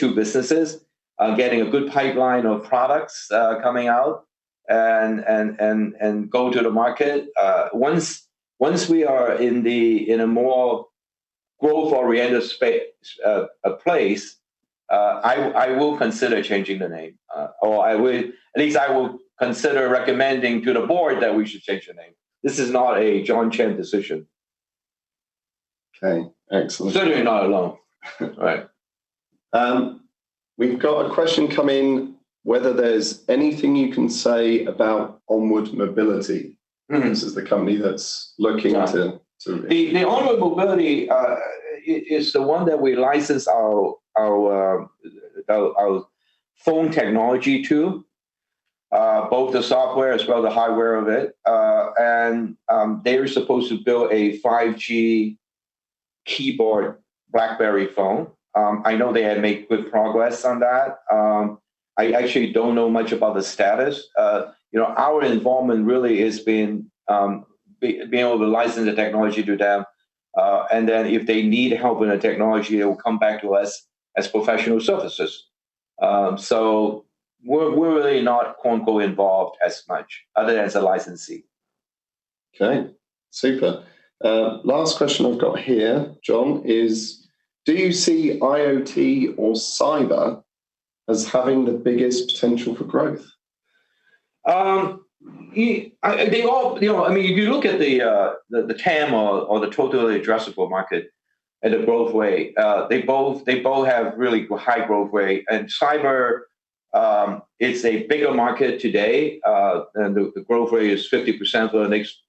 two businesses, getting a good pipeline of products coming out, and go to the market. Once we are in a more growth-oriented space, place, I will consider changing the name, or I will consider recommending to the board that we should change the name. This is not a John Chen decision. Okay, excellent. Certainly not alone. Right. We've got a question come in, whether there's anything you can say about Onward Mobility. This is the company that's looking to... The Onward Mobility is the one that we license our phone technology to, both the software as well as the hardware of it. And they were supposed to build a 5G keyboard BlackBerry phone. I know they had made good progress on that. I actually don't know much about the status. Our involvement really has been being able to license the technology to them. And then if they need help in the technology, they will come back to us as professional services. So we're really not, quote unquote, involved as much, other than as a licensee. Okay, super. Last question I've got here, John, is do you see IoT or cyber as having the biggest potential for growth? They all, if you look at the TAM or the total addressable market and the growth rate, they both have really high growth rate. And cyber, it's a bigger market today, and the growth rate is 50% for the next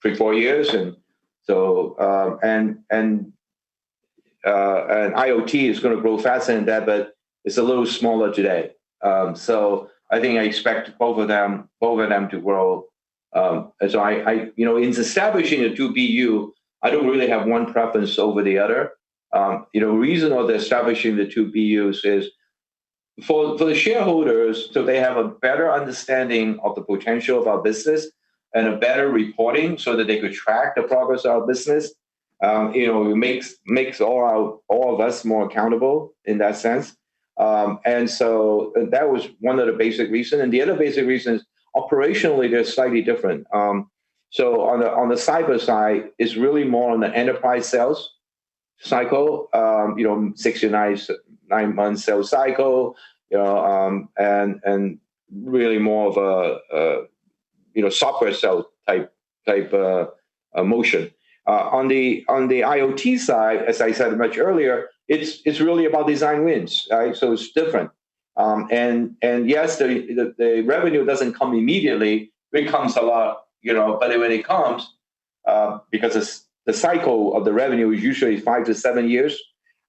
3-4 years, and so and IoT is going to grow faster than that, but it's a little smaller today. So I think I expect both of them to grow. So I in establishing a 2 BU, I don't really have one preference over the other. Reason of establishing the 2 BUs is for the shareholders, so they have a better understanding of the potential of our business and a better reporting, so that they could track the progress of our business. It makes all of us more accountable in that sense. And so that was one of the basic reasons. And the other basic reason is operationally they're slightly different. So on the cyber side, it's really more on the enterprise sales cycle. 6 to 9 months sales cycle. And really more of a software sales type motion. On the IoT side, as I said much earlier, it's really about design wins, right? So it's different. And yes, the revenue doesn't come immediately. It comes a lot, but when it comes, because the cycle of the revenue is usually 5 to 7 years,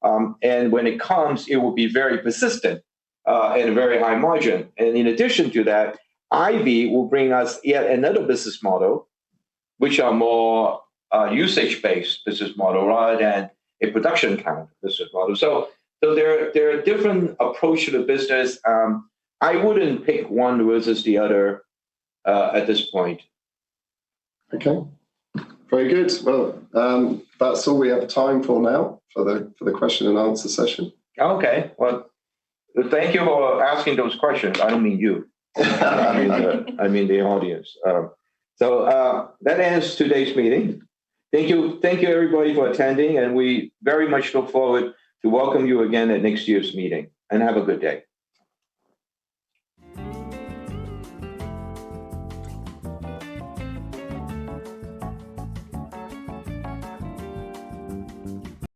and when it comes, it will be very persistent and a very high margin. And in addition to that, IB will bring us yet another business model, which are more usage-based business model rather than a production count business model. So there are different approach to the business. I wouldn't pick one versus the other at this point. Okay, very good. Well, that's all we have time for now for the question and answer session. Okay, well, thank you for asking those questions. I don't mean you. I mean the audience. So that ends today's meeting. Thank you everybody for attending, and we very much look forward to welcome you again at next year's meeting. And have a good day.